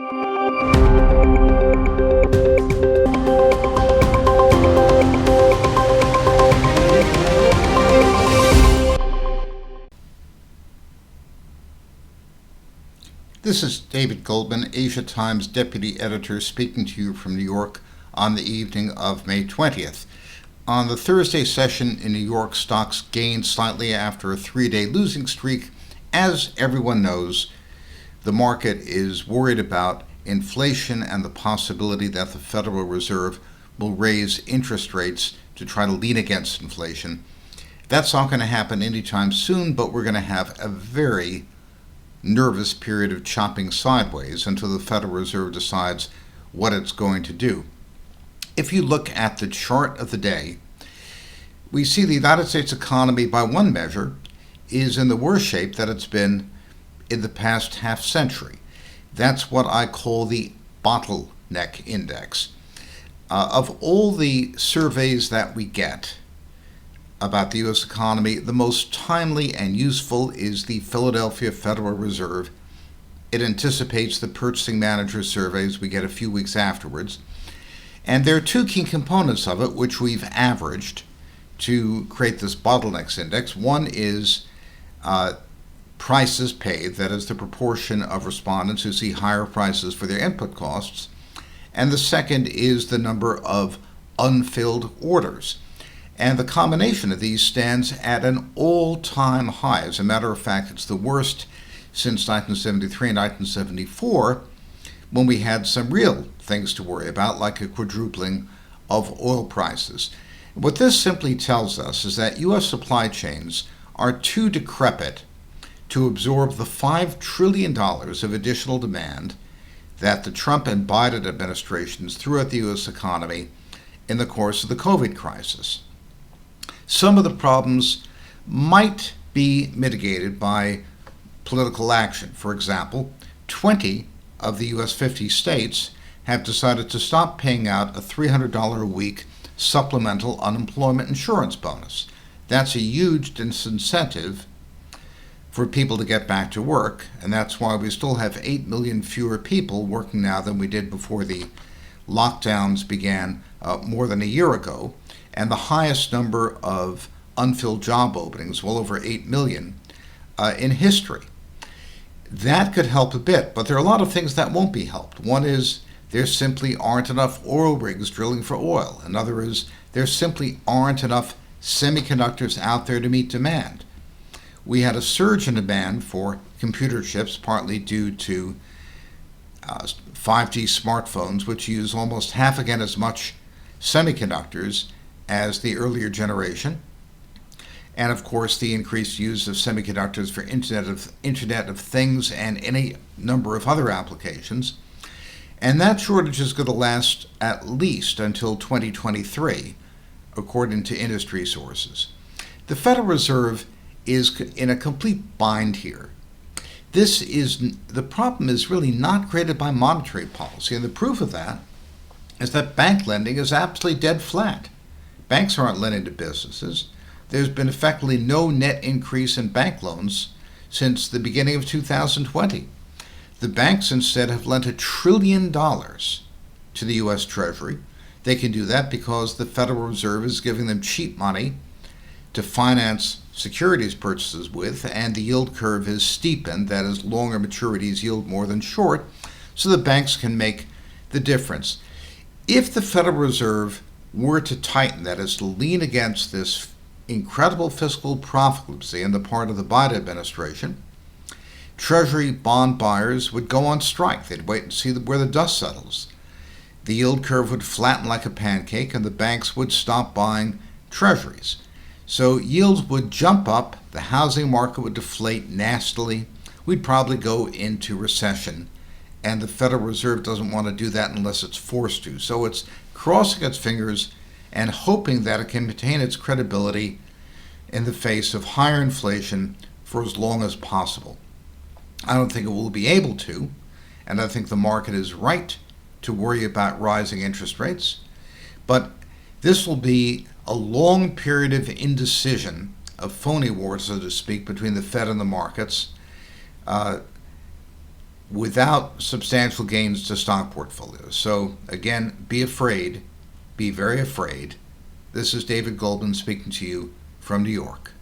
This is David Goldman, Asia Times Deputy Editor, speaking to you from New York on the evening of May 20th. On the Thursday session in New York, stocks gained slightly after a three-day losing streak. As everyone knows, the market is worried about inflation and the possibility that the Federal Reserve will raise interest rates to try to lean against inflation. That's not going to happen anytime soon, but we're going to have a very nervous period of chopping sideways until the Federal Reserve decides what it's going to do. If you look at the chart of the day, we see the United States economy, by one measure, is in the worst shape that it's been in the past half century. That's what I call the bottleneck index. Of all the surveys that we get about the U.S. economy, the most timely and useful is the Philadelphia Federal Reserve. It anticipates the purchasing manager surveys we get a few weeks afterwards. And there are two key components of it which we've averaged to create this bottlenecks index. One is prices paid, that is the proportion of respondents who see higher prices for their input costs. And the second is the number of unfilled orders. And the combination of these stands at an all-time high. As a matter of fact, it's the worst since 1973 and 1974, when we had some real things to worry about, like a quadrupling of oil prices. What this simply tells us is that U.S. supply chains are too decrepit to absorb the $5 trillion of additional demand that the Trump and Biden administrations threw at the U.S. economy in the course of the COVID crisis. Some of the problems might be mitigated by political action. For example, 20 of the U.S. 50 states have decided to stop paying out a $300 a week supplemental unemployment insurance bonus. That's a huge disincentive for people to get back to work, and that's why we still have 8 million fewer people working now than we did before the lockdowns began more than a year ago, and the highest number of unfilled job openings, well over 8 million, in history. That could help a bit, but there are a lot of things that won't be helped. One is there simply aren't enough oil rigs drilling for oil. Another is there simply aren't enough semiconductors out there to meet demand. We had a surge in demand for computer chips, partly due to 5G smartphones, which use almost half again as much semiconductors as the earlier generation, and of course the increased use of semiconductors for Internet of Things and any number of other applications. And that shortage is going to last at least until 2023, according to industry sources. The Federal Reserve is in a complete bind here. The problem is really not created by monetary policy, and the proof of that is that bank lending is absolutely dead flat. Banks aren't lending to businesses. There's been effectively no net increase in bank loans since the beginning of 2020. The banks instead have lent $1 trillion to the U.S. Treasury. They can do that because the Federal Reserve is giving them cheap money to finance securities purchases with, and the yield curve is steepened, that is, longer maturities yield more than short, so the banks can make the difference. If the Federal Reserve were to tighten, that is, to lean against this incredible fiscal profligacy on the part of the Biden administration, Treasury bond buyers would go on strike. They'd wait and see where the dust settles. The yield curve would flatten like a pancake, and the banks would stop buying treasuries. So yields would jump up, the housing market would deflate nastily, we'd probably go into recession, and the Federal Reserve doesn't want to do that unless it's forced to. So it's crossing its fingers and hoping that it can maintain its credibility in the face of higher inflation for as long as possible. I don't think it will be able to, and I think the market is right to worry about rising interest rates, but this will be a long period of indecision, of phony war, so to speak, between the Fed and the markets. without substantial gains to stock portfolios. So again, be afraid, be very afraid. This is David Goldman speaking to you from New York.